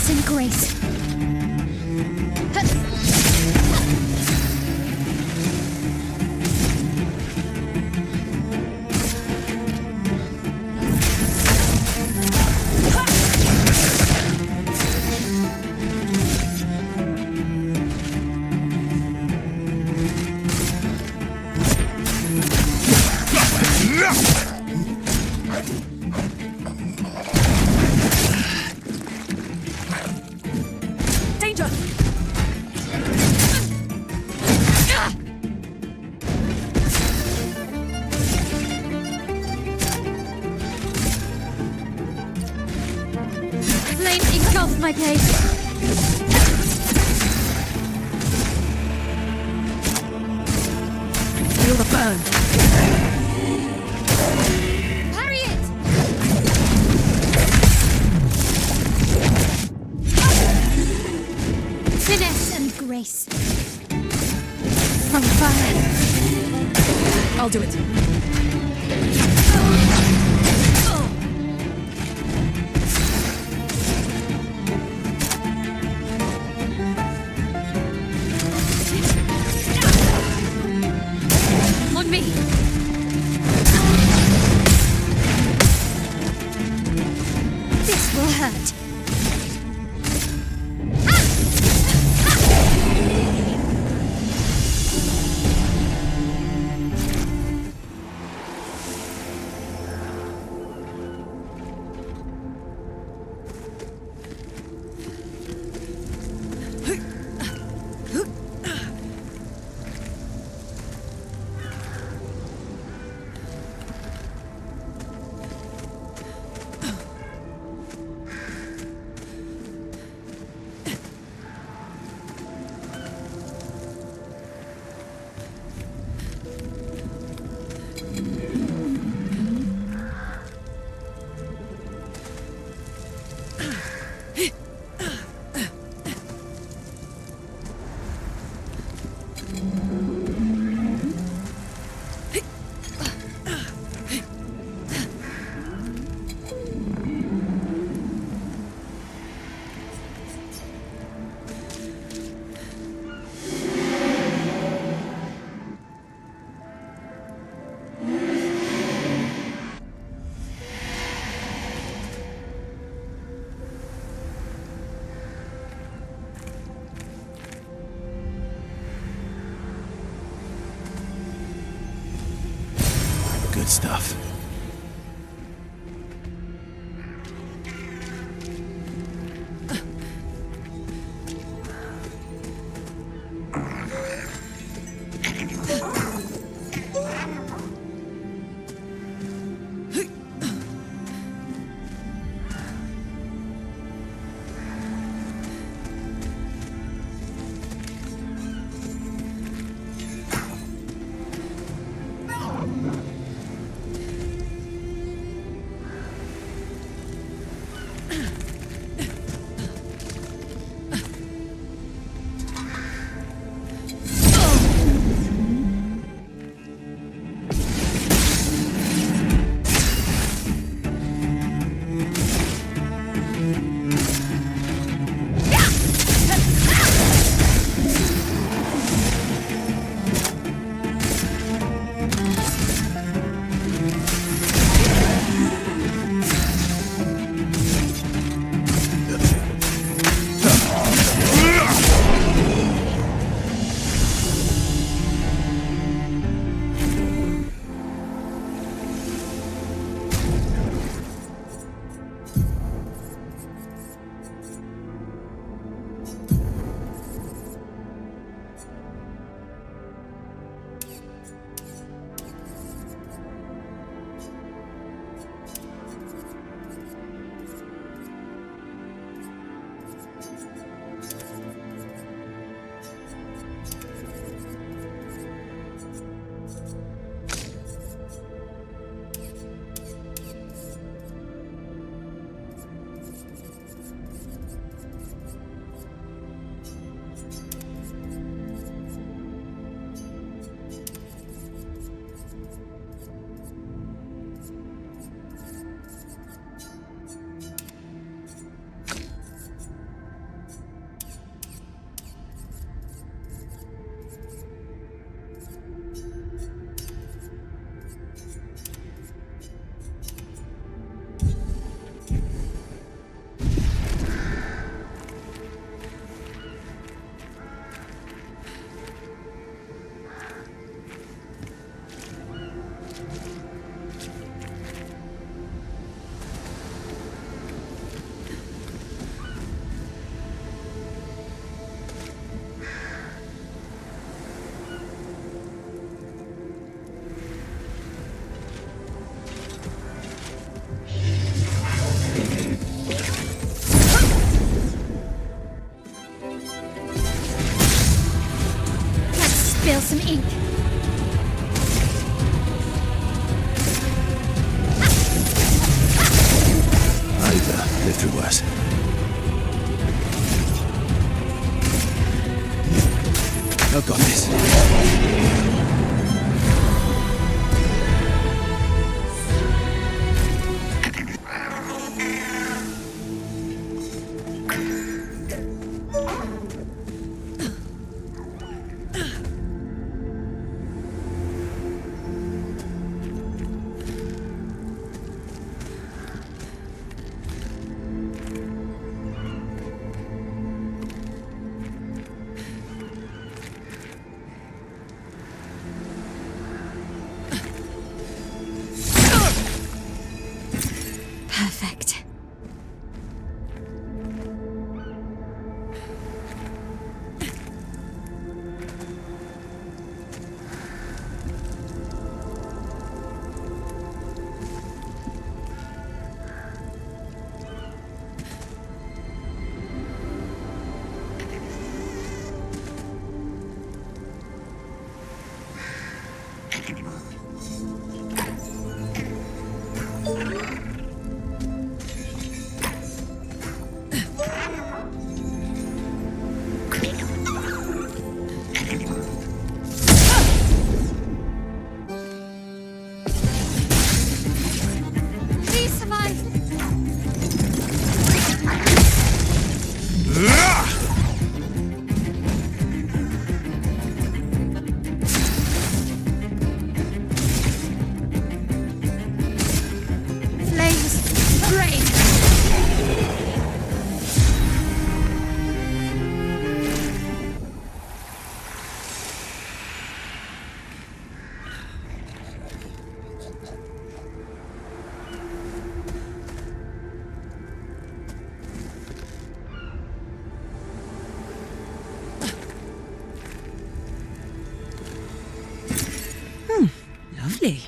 finesse and grace. My pace. Feel the burn. Parry it. Finesse and grace. From fire. I'll do it. Good stuff. some ink. I've lived through worse. I've got this. Perfect. Please survive. Flames, great. Lovely.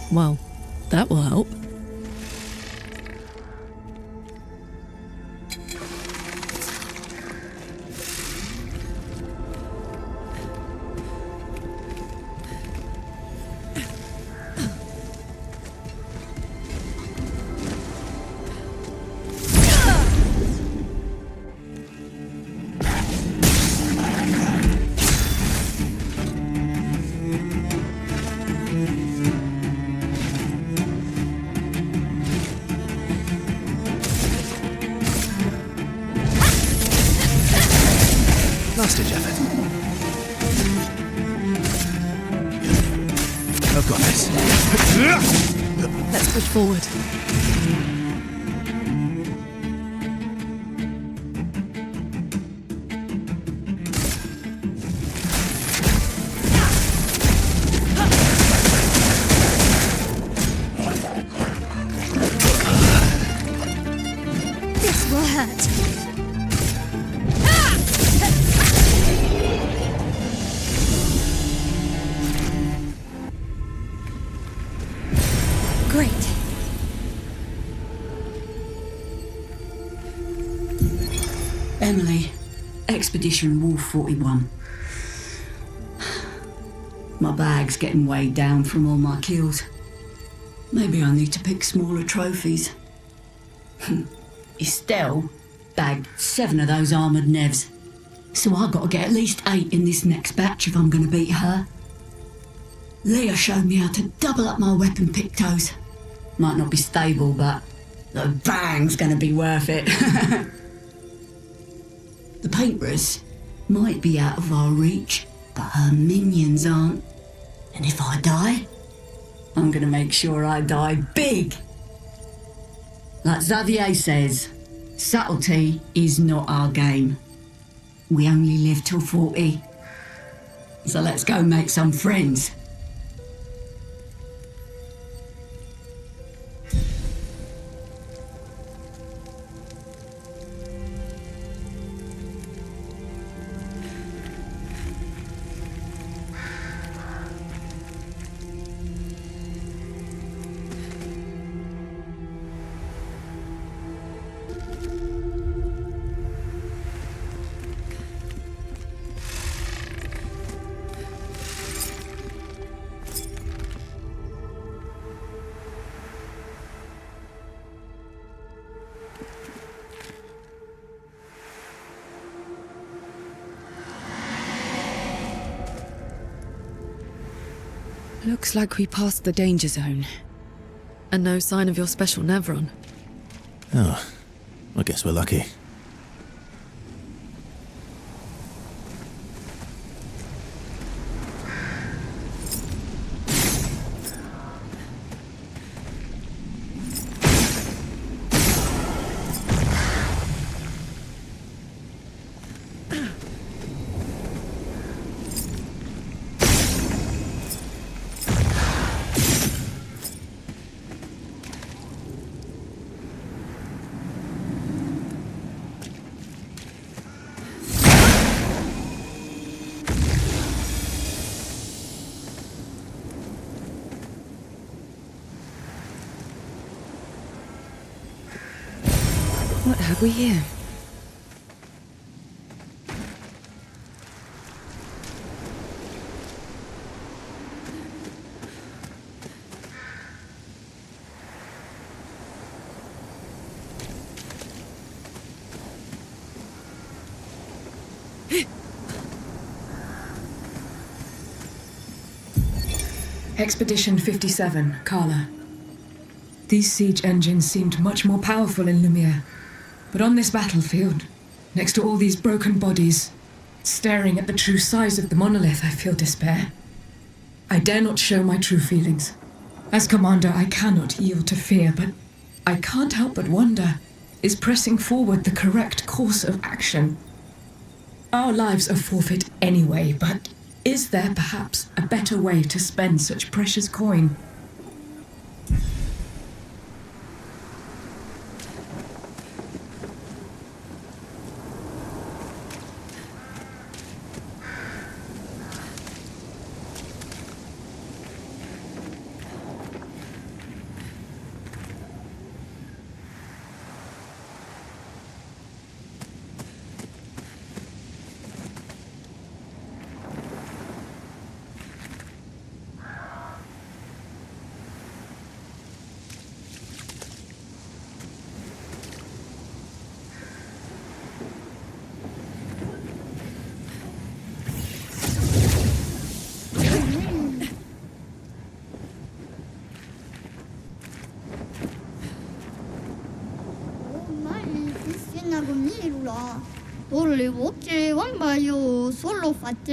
Well, that will help. Last-ditch effort. I've got this. Let's push forward. This will hurt. Great. Emily, Expedition Wolf 41. My bag's getting weighed down from all my kills. Maybe I need to pick smaller trophies. Estelle bagged 7 of those armoured nevs. So I've got to get at least 8 in this next batch if I'm going to beat her. Leah showed me how to double up my weapon pictos. Might not be stable, but the bang's going to be worth it. The painters might be out of our reach, but her minions aren't. And if I die, I'm going to make sure I die big. Like Xavier says, subtlety is not our game. We only live till 40. So let's go make some friends. Looks like we passed the danger zone. And no sign of your special Nevron. Oh, I guess we're lucky. What have we here? Expedition 57, Carla. These siege engines seemed much more powerful in Lumiere. But on this battlefield, next to all these broken bodies, staring at the true size of the monolith, I feel despair. I dare not show my true feelings. As commander, I cannot yield to fear, but I can't help but wonder, is pressing forward the correct course of action? Our lives are forfeit anyway, but is there perhaps a better way to spend such precious coin? Solo fate.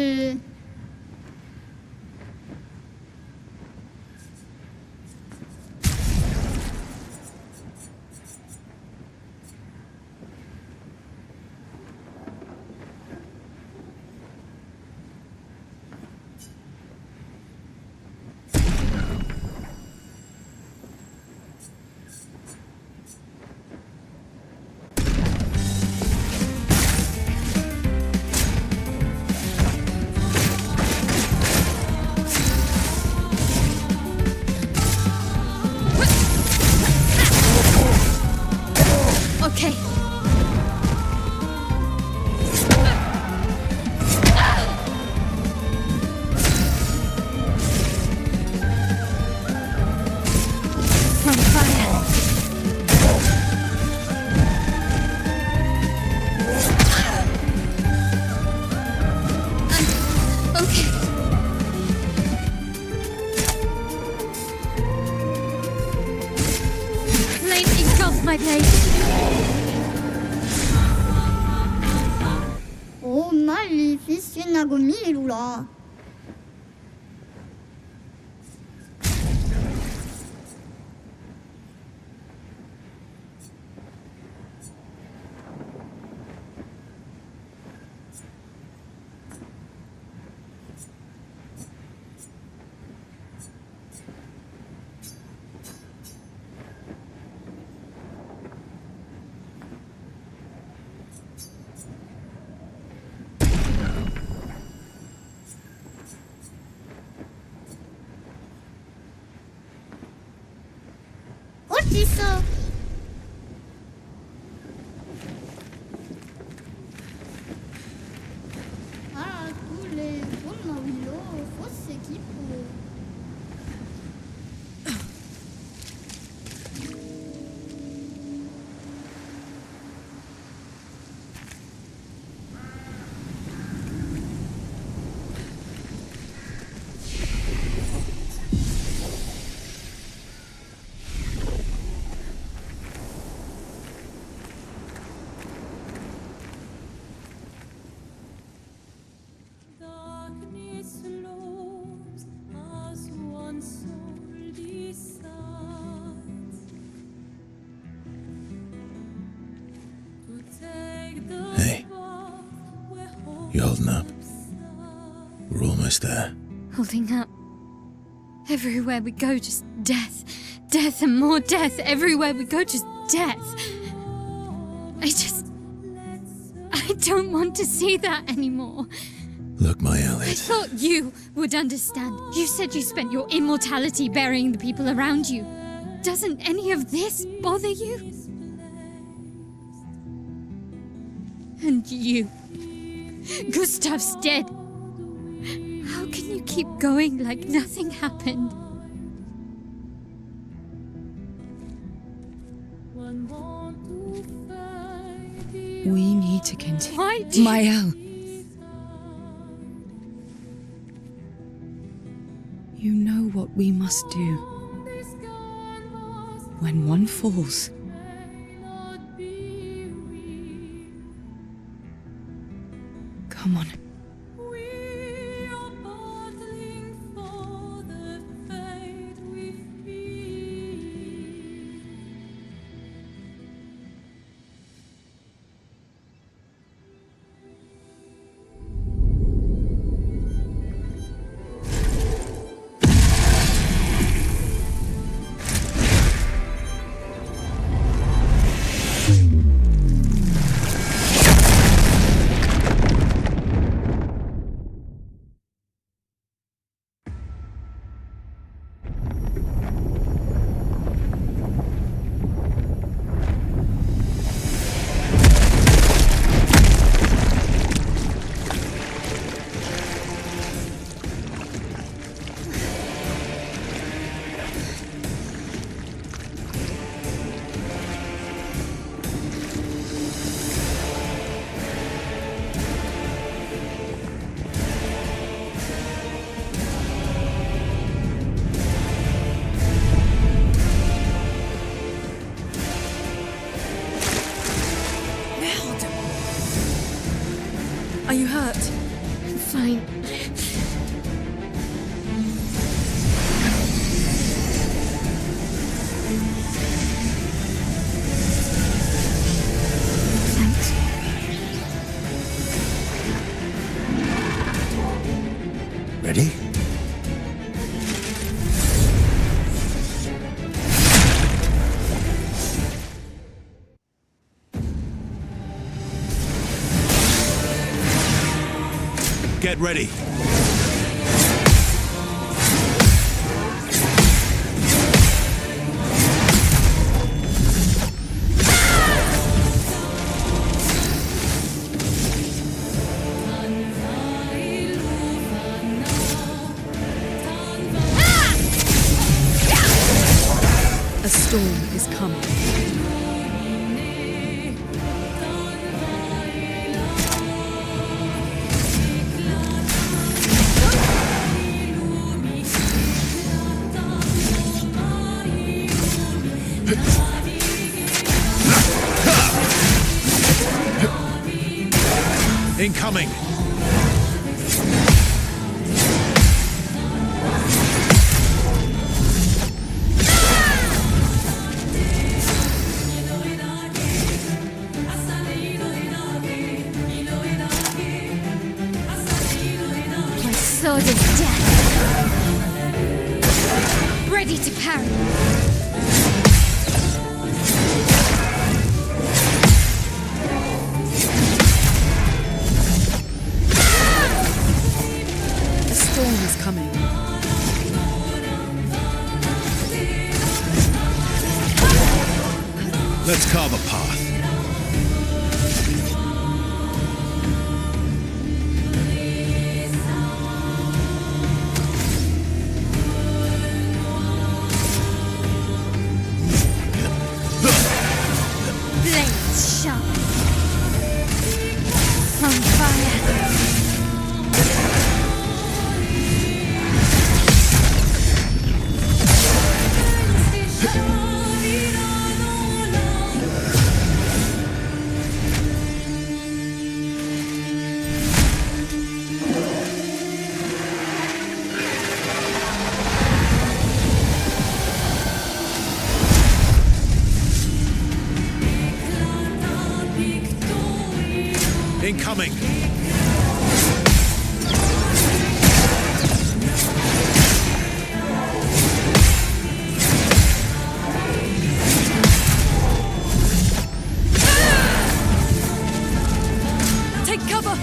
个秘鲁了。어딨어? Ah, tous les bons mawilos, fausse équipe. Hey. You holding up? We're almost there. Holding up. Everywhere we go, just death. Death and more death. Everywhere we go, just death. I don't want to see that anymore. Look, my I Elliot. thought you would understand. You said you spent your immortality burying the people around you. Doesn't any of this bother you? And you. Gustav's dead. How can you keep going like nothing happened? We need to continue. Why do you... Mael. You know what we must do. When one falls, come on. Are you hurt? I'm fine. Thanks. Ready? Get ready. A storm is coming. Incoming. sword of death. Ready to parry. A storm is coming. Let's carve a path. Blades sharp. On fire. Incoming! Take cover!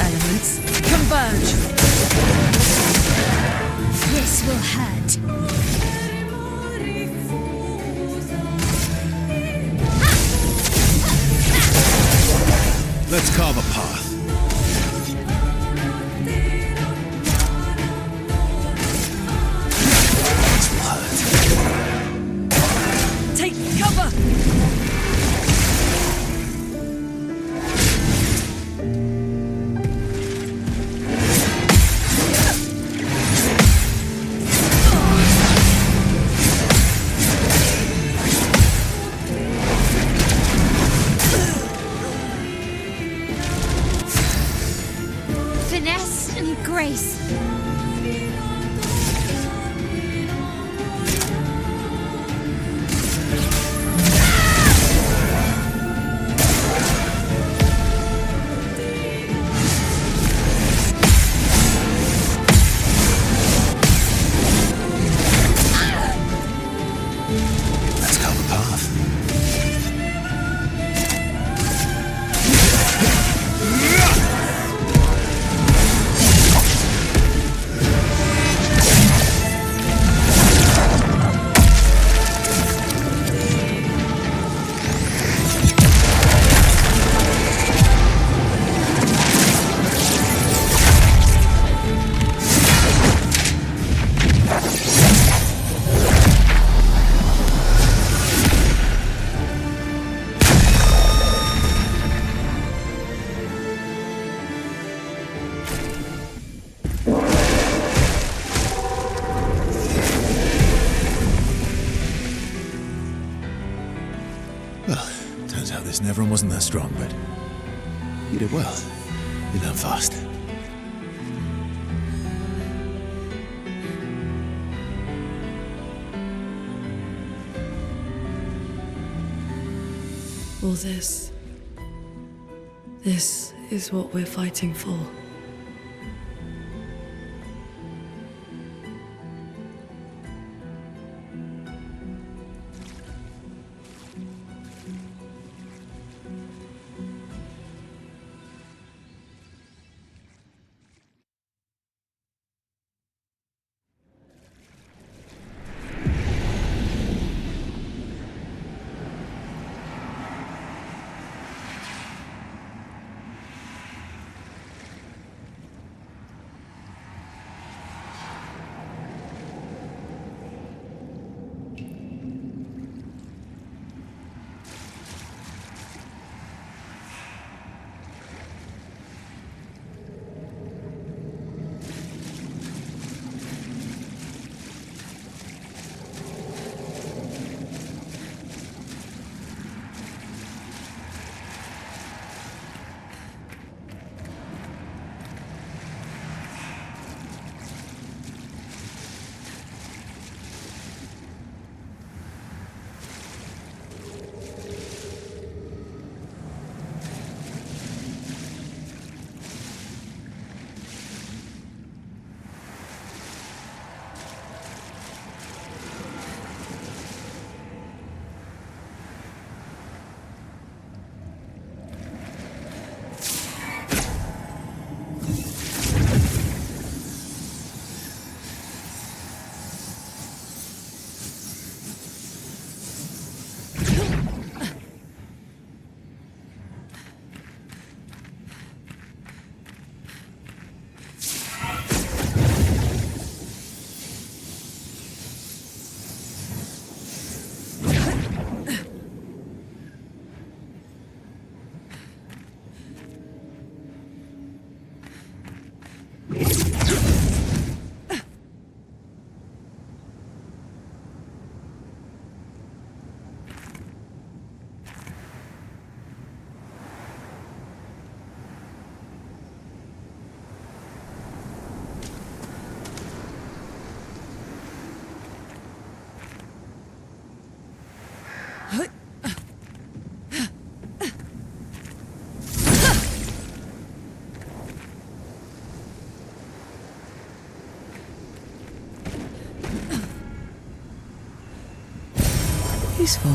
Elements, converge! This will hurt. Let's carve a path. Take cover! Finesse and grace. Let's carve a path. Well, turns out this Nevron wasn't that strong, but you did well. You learn fast. All this is what we're fighting for. Useful.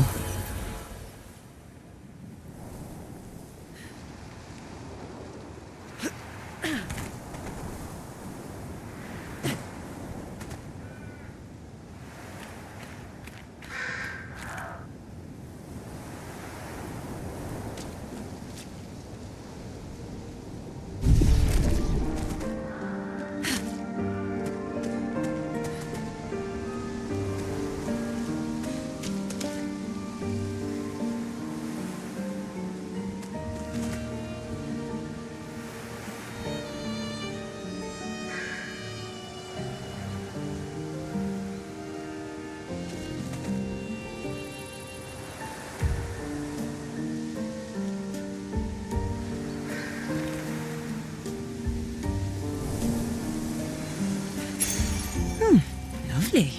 Lovely.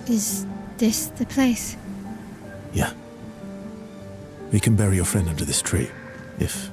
Is this the place? Yeah. We can bury your friend under this tree, if...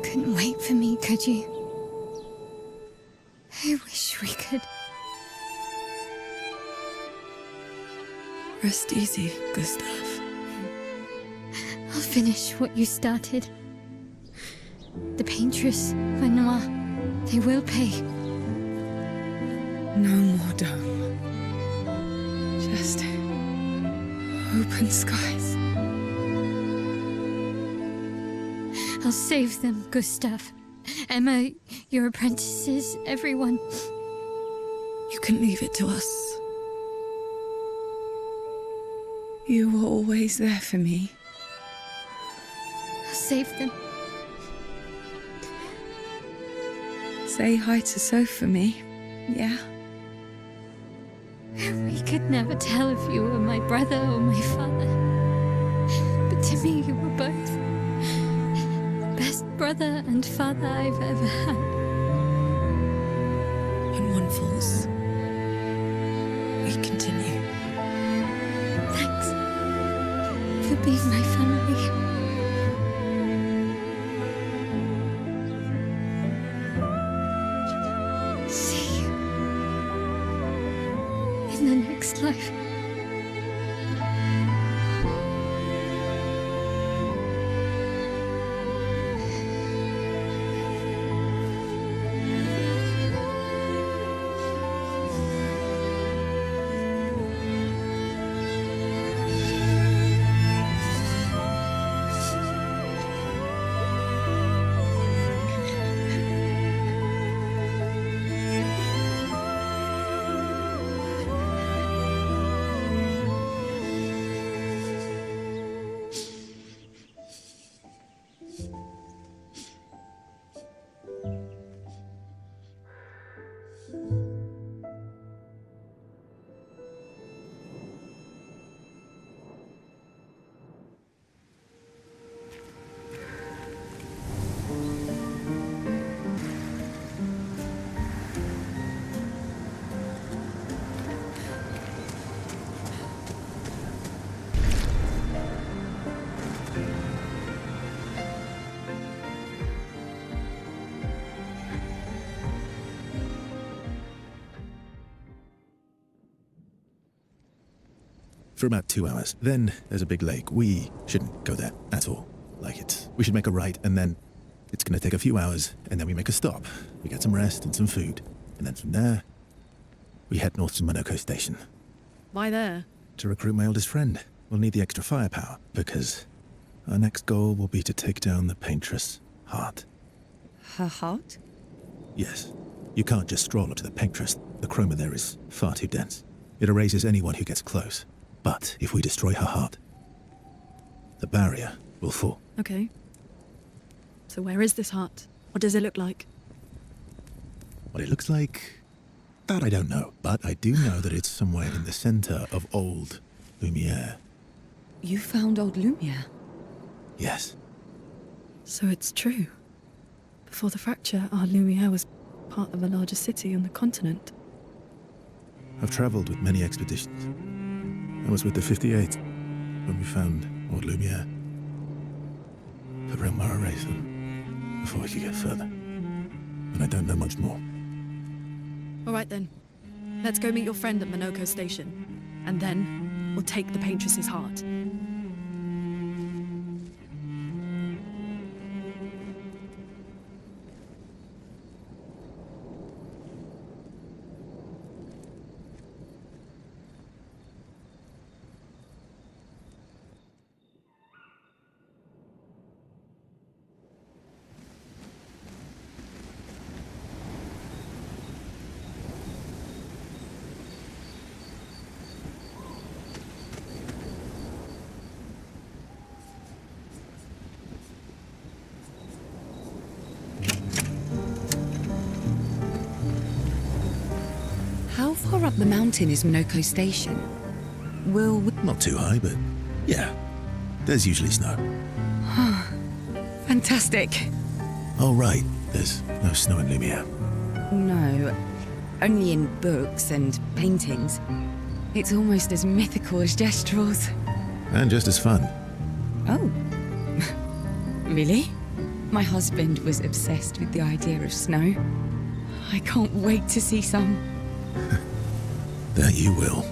Couldn't wait for me, could you? I wish we could. Rest easy, Gustav. I'll finish what you started. The paintress, Renoir, they will pay. No more dome. Just open skies. I'll save them, Gustav. Emma, your apprentices, everyone. You can leave it to us. You were always there for me. I'll save them. Say hi to Soph for me, yeah? We could never tell if you were my brother or my father. But to me, you were both. Best brother and father I've ever had. When one falls, we continue. Thanks for being my family. See you in the next life. for about 2 hours. Then there's a big lake. We shouldn't go there at all. We should make a right, and then it's going to take a few hours, and then we make a stop. We get some rest and some food. And then from there, we head north to Monoko Station. Why there? To recruit my oldest friend. We'll need the extra firepower, because our next goal will be to take down the paintress' heart. Her heart? Yes. You can't just stroll up to the paintress. The chroma there is far too dense. It erases anyone who gets close. But if we destroy her heart, the barrier will fall. Okay. So where is this heart? What does it look like? What it looks like, that I don't know. But I do know that it's somewhere in the center of old Lumiere. You found old Lumiere? Yes. So it's true. Before the fracture, our Lumiere was part of a larger city on the continent. I've traveled with many expeditions. I was with the 58th when we found old Lumiere. But Realmar erased them before we could get further. And I don't know much more. All right then. Let's go meet your friend at Monoko Station. And then we'll take the paintress's heart. How far up the mountain is Monoko Station? Will we... Not too high, but yeah. There's usually snow. Fantastic. Oh, right. There's no snow in Lumiere. No, only in books and paintings. It's almost as mythical as Gestrels. And just as fun. Oh. Really? My husband was obsessed with the idea of snow. I can't wait to see some. That you will.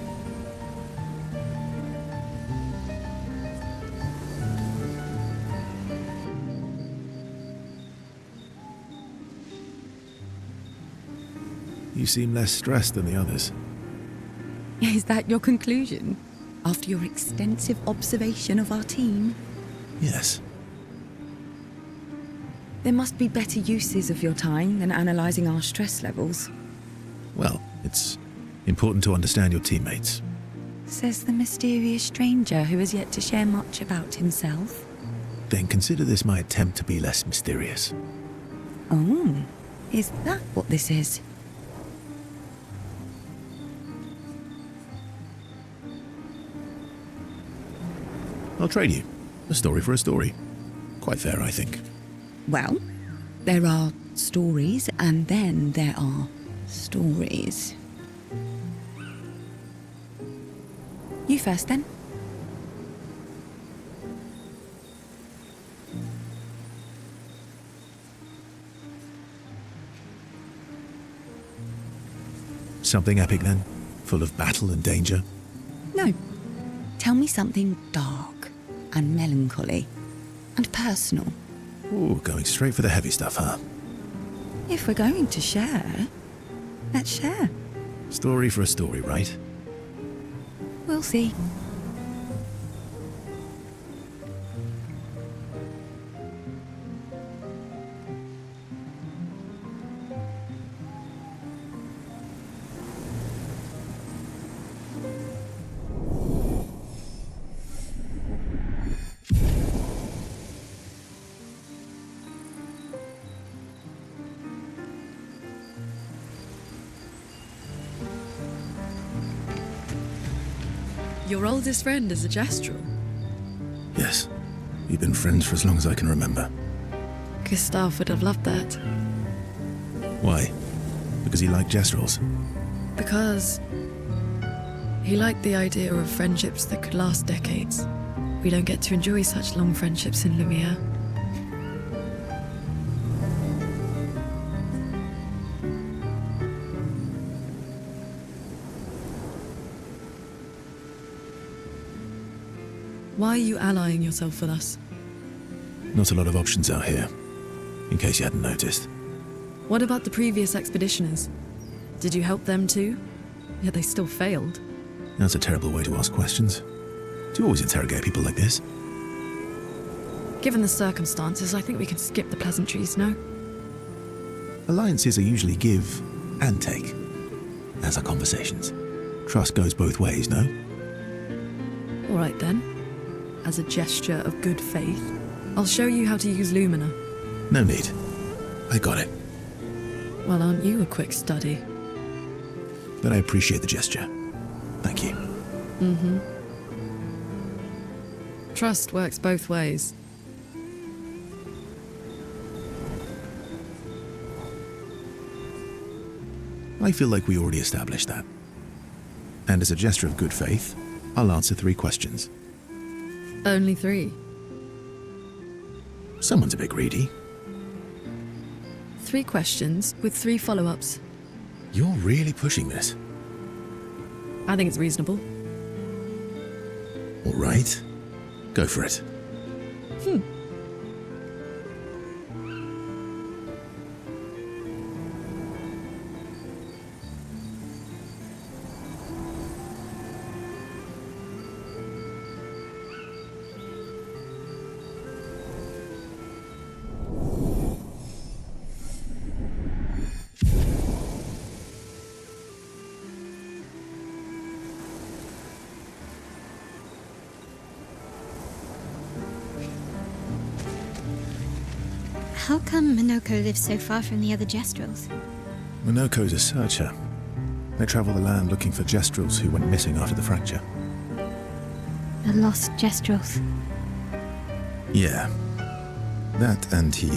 You seem less stressed than the others. Is that your conclusion? After your extensive observation of our team? Yes. There must be better uses of your time than analysing our stress levels. Well, it's important to understand your teammates. Says the mysterious stranger who has yet to share much about himself. Then consider this my attempt to be less mysterious. Oh, is that what this is? I'll trade you. A story for a story. Quite fair, I think. Well, there are stories and then there are stories. You first, then. Something epic, then? Full of battle and danger? No. Tell me something dark and melancholy and personal. Ooh, going straight for the heavy stuff, huh? If we're going to share, let's share. Story for a story, right? We'll see. Your oldest friend is a Gestrel. Yes. We've been friends for as long as I can remember. Gustav would have loved that. Why? Because he liked Gestrels? Because he liked the idea of friendships that could last decades. We don't get to enjoy such long friendships in Lumiere. Why are you allying yourself with us? Not a lot of options out here, in case you hadn't noticed. What about the previous expeditioners? Did you help them too? Yet they still failed. That's a terrible way to ask questions. Do you always interrogate people like this? Given the circumstances, I think we can skip the pleasantries, no? Alliances are usually give and take, as are conversations. Trust goes both ways, no? All right then. As a gesture of good faith, I'll show you how to use Lumina. No need. I got it. Well, aren't you a quick study? But I appreciate the gesture. Thank you. Mm-hmm. Trust works both ways. I feel like we already established that. And as a gesture of good faith, I'll answer 3 questions. Only 3. Someone's a bit greedy. 3 questions with 3 follow-ups. You're really pushing this. I think it's reasonable. All right. Go for it. How come Minoko lives so far from the other Jestrels? Minoko's a searcher. They travel the land looking for Jestrels who went missing after the fracture. The lost Jestrels. Yeah. That and he,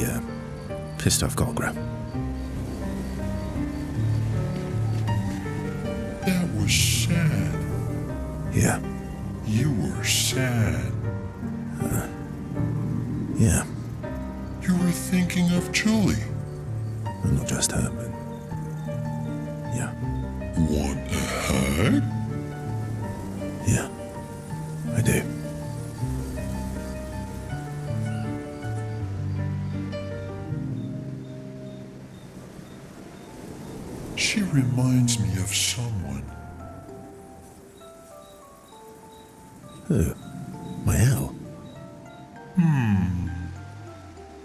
pissed off Golgra. That was sad. Yeah. You were sad. Yeah. You were thinking of Julie. And not just her, but... yeah. Want a hug? Yeah. I do. She reminds me of someone. Who? Mael?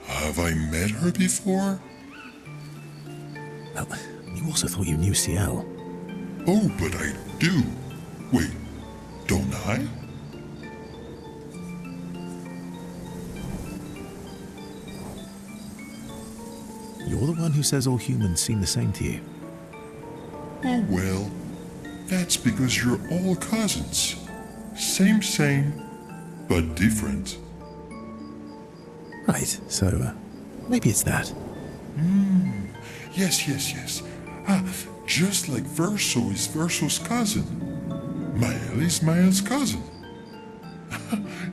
Have I met her before? Well, you also thought you knew Ciel. Oh, but I do. Wait, don't I? You're the one who says all humans seem the same to you. Oh, well, that's because you're all cousins. Same, but different. Right, so, maybe it's that. Yes. Just like Verso is Verso's cousin. Mael is Mael's cousin.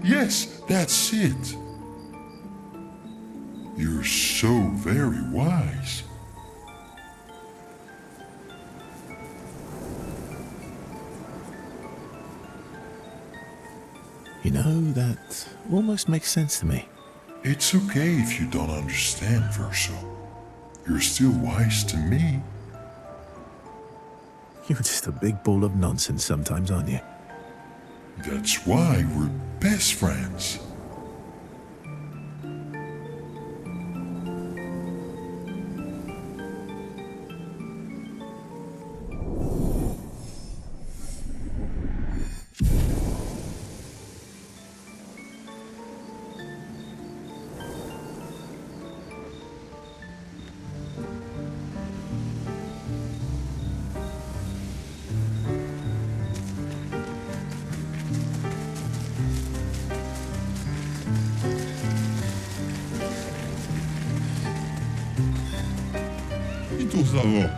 Yes, that's it. You're so very wise. You know, that almost makes sense to me. It's okay if you don't understand, Verso. You're still wise to me. You're just a big ball of nonsense sometimes, aren't you? That's why we're best friends. Itosawa.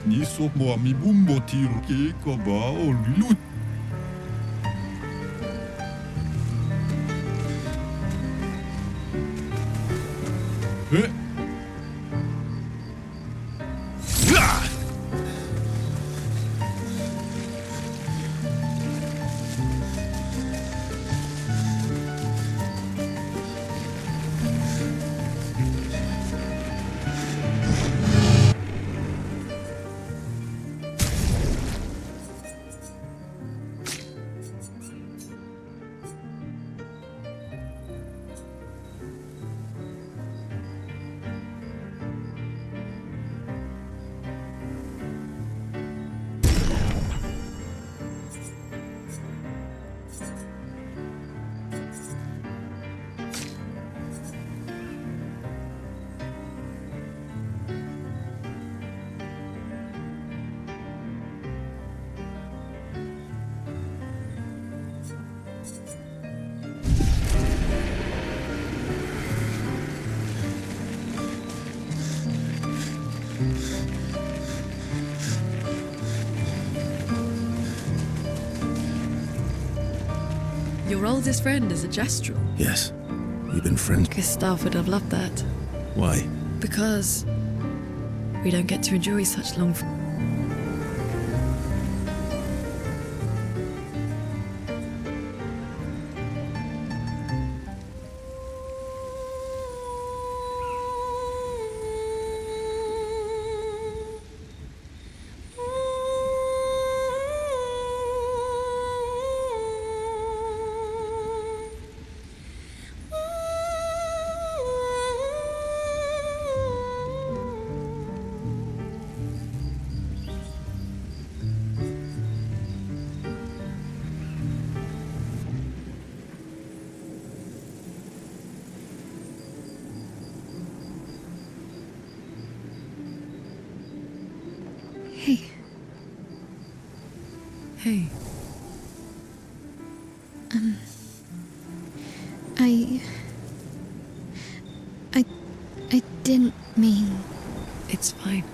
Ni somo mi bumbo tiro ke koba o lut. Your oldest friend is a gestural. Yes. We've been friends. Gustav would have loved that. Why? Because we don't get to enjoy such long... Hey. Hey. I didn't mean... It's fine.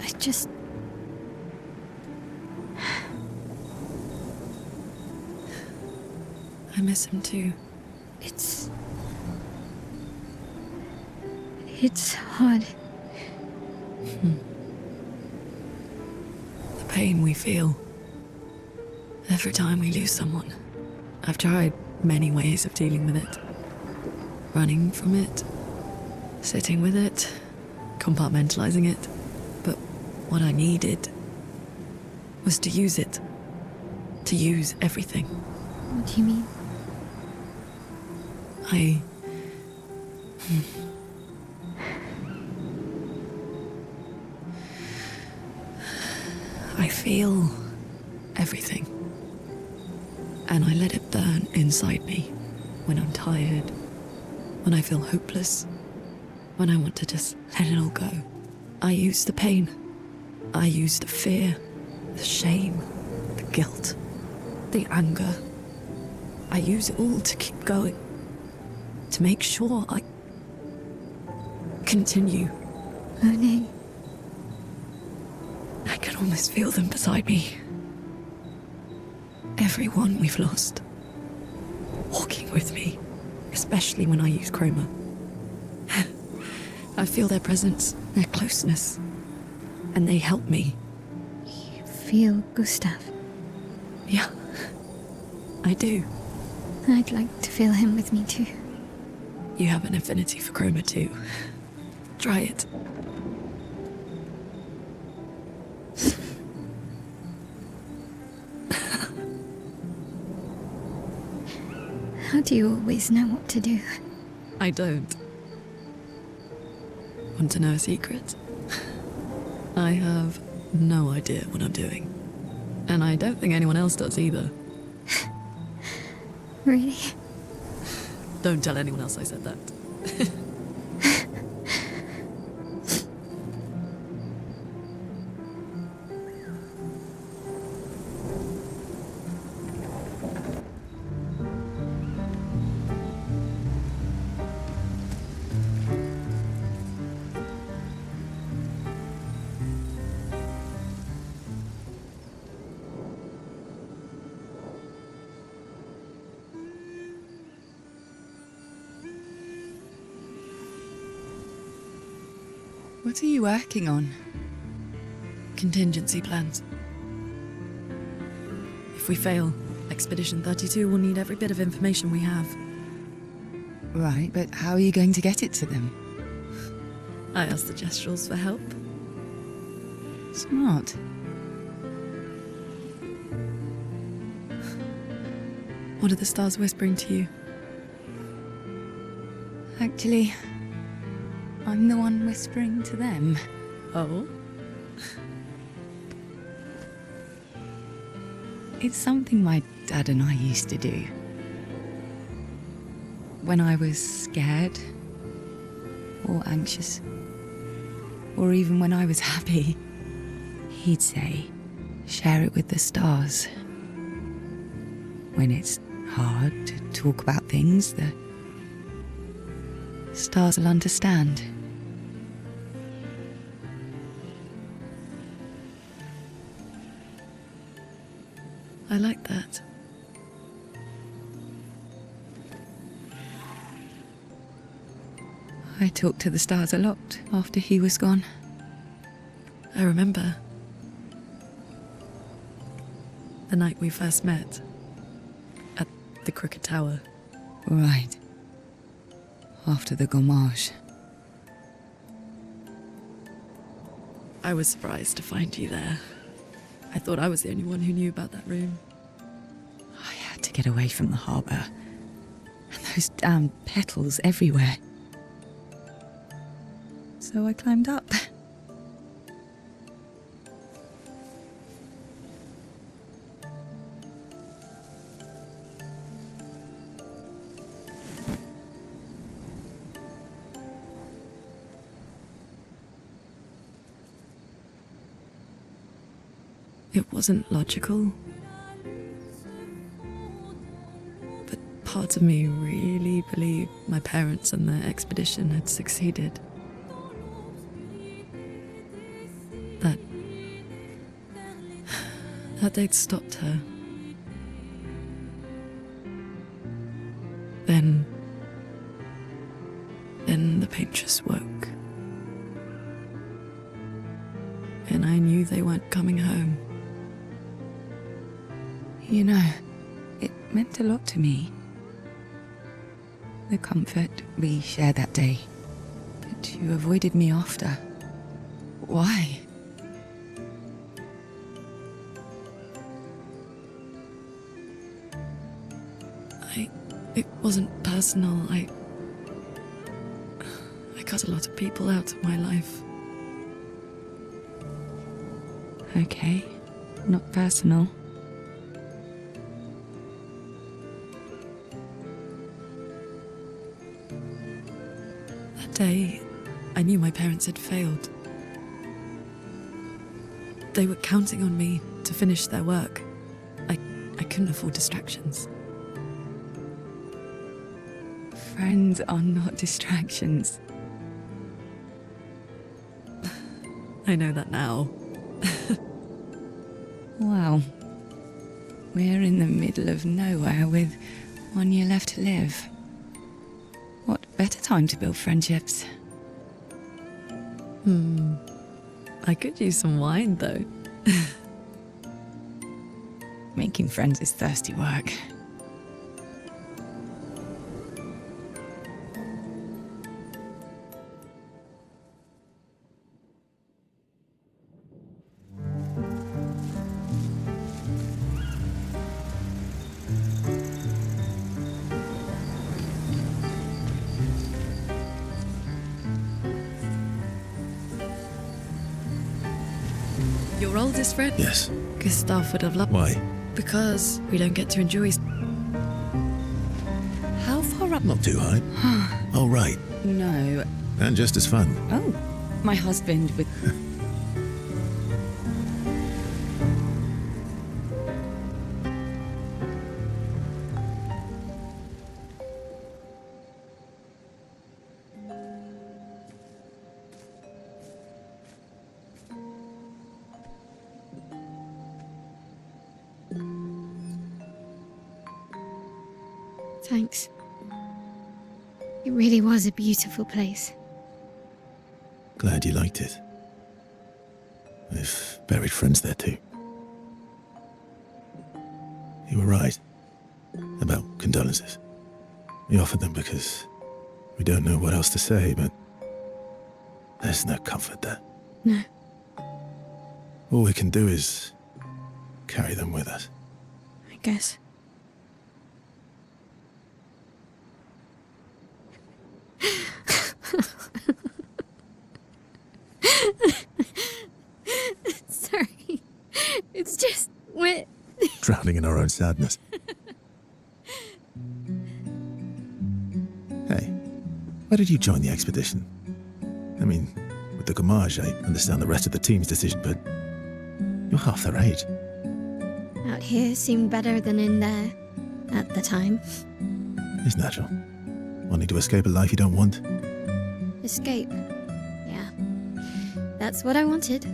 I just... I miss him too. It's hard. The pain we feel every time we lose someone. I've tried many ways of dealing with it. Running from it, sitting with it, compartmentalizing it. But what I needed was to use it. To use everything. What do you mean? I feel everything. And I let it burn inside me when I'm tired, when I feel hopeless, when I want to just let it all go. I use the pain. I use the fear, the shame, the guilt, the anger. I use it all to keep going, to make sure I continue. Monet. I can almost feel them beside me. Everyone we've lost. Walking with me, especially when I use chroma. I feel their presence, their closeness, and they help me. You feel Gustav? Yeah, I do. I'd like to feel him with me too. You have an affinity for chroma too. Try it. How do you always know what to do? I don't. Want to know a secret? I have no idea what I'm doing. And I don't think anyone else does either. Really? Don't tell anyone else I said that. What are you working on? Contingency plans. If we fail, Expedition 32 will need every bit of information we have. Right, but how are you going to get it to them? I asked the Gestrals for help. Smart. What are the stars whispering to you? Actually, I'm the one whispering to them. Oh? It's something my dad and I used to do. When I was scared, or anxious, or even when I was happy, he'd say, share it with the stars. When it's hard to talk about things, the stars will understand. I like that. I talked to the stars a lot after he was gone. I remember the night we first met at the Crooked Tower. Right. After the gommage. I was surprised to find you there. I thought I was the only one who knew about that room. I had to get away from the harbour. And those damn petals everywhere. So I climbed up. It wasn't logical. But part of me really believed my parents and their expedition had succeeded. That they'd stopped her. Then the paint just woke. And I knew they weren't coming home. You know, it meant a lot to me. The comfort we shared that day. But you avoided me after. Why? It wasn't personal. I cut a lot of people out of my life. Okay, not personal. That day, I knew my parents had failed. They were counting on me to finish their work. I couldn't afford distractions. Friends are not distractions. I know that now. Wow. We're in the middle of nowhere with 1 year left to live. What better time to build friendships? I could use some wine, though. Making friends is thirsty work. Your oldest friend? Yes. Gustav would have loved. Why? Because we don't get to enjoy. How far up? Not too high. Oh, right. No. And just as fun. Oh, my husband with... Thanks. It really was a beautiful place. Glad you liked it. We've buried friends there too. You were right about condolences. We offered them because we don't know what else to say, but there's no comfort there. No. All we can do is carry them with us. I guess. Sorry. It's just we're Drowning in our own sadness. Hey, why did you join the expedition? I mean, with the gommage, I understand the rest of the team's decision, but you're half their age. out here seemed better than in there at the time. It's natural. Wanting to escape a life you don't want. Escape. Yeah. That's what I wanted.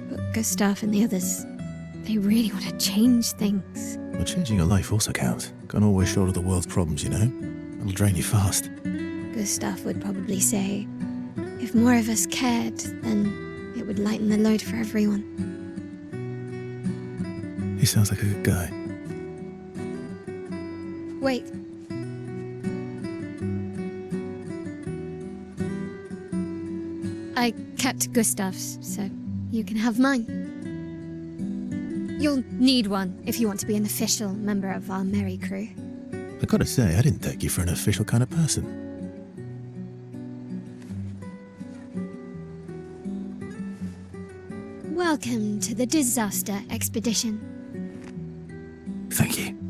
But Gustav and the others, they really want to change things. Well, changing your life also counts. Can't always shoulder the world's problems, you know. It'll drain you fast. Gustav would probably say, if more of us cared, then it would lighten the load for everyone. He sounds like a good guy. Wait. I kept Gustav's, so you can have mine. You'll need one if you want to be an official member of our merry crew. I gotta say, I didn't take you for an official kind of person. Welcome to the disaster expedition. Thank you.